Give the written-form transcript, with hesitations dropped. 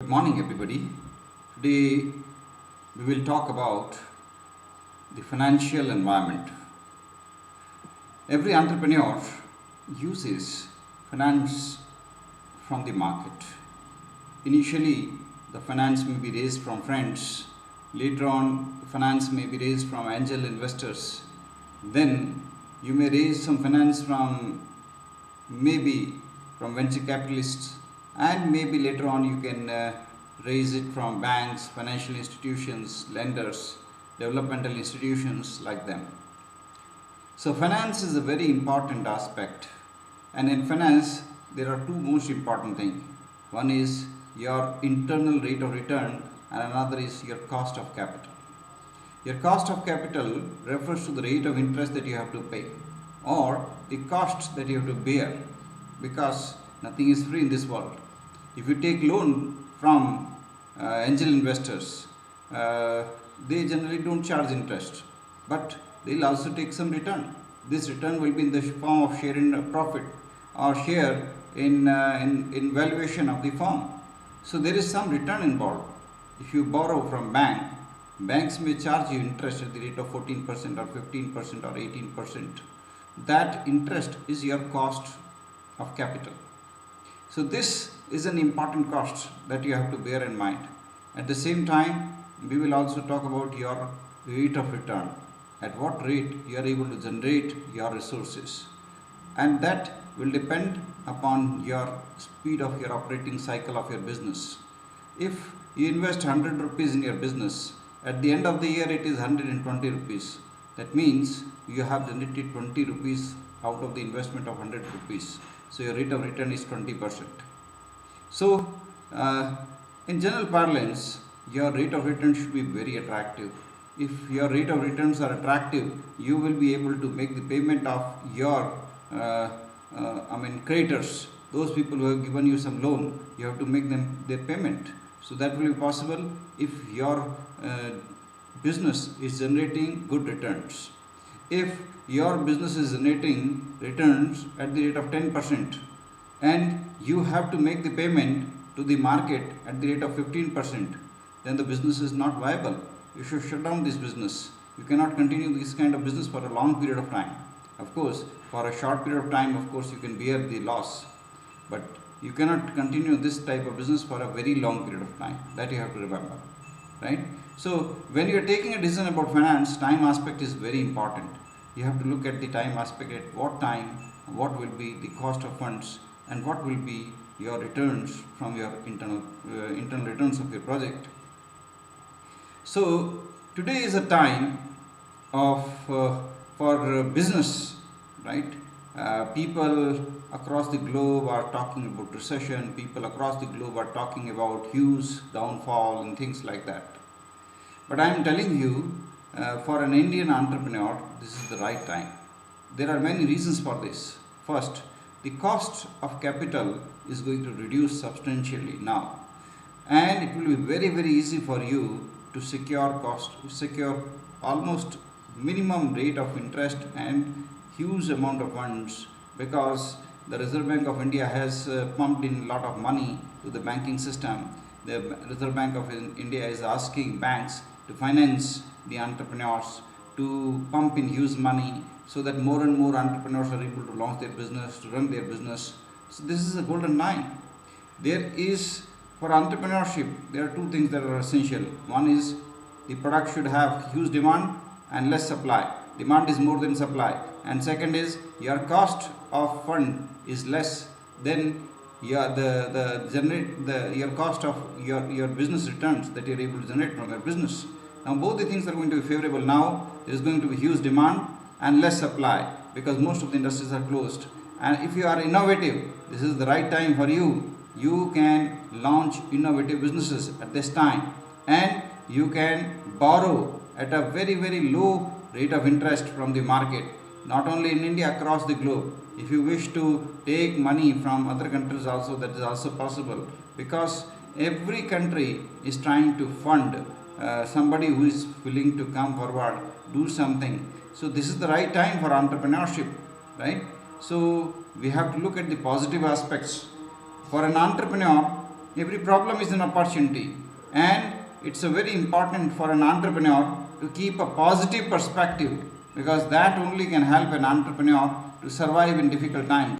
Good morning, everybody. Today we will talk about the financial environment. Every entrepreneur uses finance from the market. Initially, the finance may be raised from friends. Later on, finance may be raised from angel investors. Then you may raise some finance from maybe from venture capitalists, and maybe later on you can raise it from banks, financial institutions, lenders, developmental institutions like them. So finance is a very important aspect, and in finance there are two most important things. One is your internal rate of return and another is your cost of capital. Your cost of capital refers to the rate of interest that you have to pay or the costs that you have to bear, because nothing is free in this world. If you take loan from angel investors, they generally don't charge interest, but they'll also take some return. This return will be in the form of share in profit or share in valuation of the firm. So there is some return involved. If you borrow from banks may charge you interest at the rate of 14% or 15% or 18%. That interest is your cost of capital. So this is an important cost that you have to bear in mind. At the same time, we will also talk about your rate of return, at what rate you are able to generate your resources, and that will depend upon your speed of your operating cycle of your business. If you invest 100 rupees in your business, at the end of the year it is 120 rupees. That means you have generated 20 rupees out of the investment of 100 rupees. So your rate of return is 20%. So in general parlance, your rate of return should be very attractive. If your rate of returns are attractive, you will be able to make the payment of your creditors. Those people who have given you some loan, you have to make them their payment. So that will be possible if your business is generating good returns. If your business is generating returns at the rate of 10% and you have to make the payment to the market at the rate of 15%, then the business is not viable. You should shut down this business. You cannot continue this kind of business for a long period of time. Of course, for a short period of time, of course, you can bear the loss, but you cannot continue this type of business for a very long period of time. That you have to remember, right? So when you are taking a decision about finance, time aspect is very important. You have to look at the time aspect, at what time, what will be the cost of funds, and what will be your returns from your internal returns of your project. So today is a time of for business, right? People across the globe are talking about recession. People across the globe are talking about huge downfall and things like that. But I am telling you, for an Indian entrepreneur, this is the right time. There are many reasons for this. First, the cost of capital is going to reduce substantially now, and it will be very, very easy for you to secure almost minimum rate of interest and huge amount of funds, because the Reserve Bank of India has pumped in a lot of money to the banking system. The Reserve Bank of India is asking banks to finance the entrepreneurs, to pump in huge money, so that more and more entrepreneurs are able to launch their business, to run their business. So this is a golden line. There is, for entrepreneurship, there are two things that are essential. One is the product should have huge demand and less supply. Demand is more than supply. And second is your cost of fund is less than your cost of your business returns that you are able to generate from your business. Now both the things are going to be favorable. Now there is going to be huge demand and less supply, because most of the industries are closed. And if you are innovative, this is the right time for you. You can launch innovative businesses at this time, and you can borrow at a very, very low rate of interest from the market, not only in India, across the globe. If you wish to take money from other countries also, that is also possible, because every country is trying to fund somebody who is willing to come forward, do something. So this is the right time for entrepreneurship, right? So we have to look at the positive aspects. For an entrepreneur, Every problem is an opportunity, and it's a very important for an entrepreneur to keep a positive perspective, because that only can help an entrepreneur to survive in difficult times.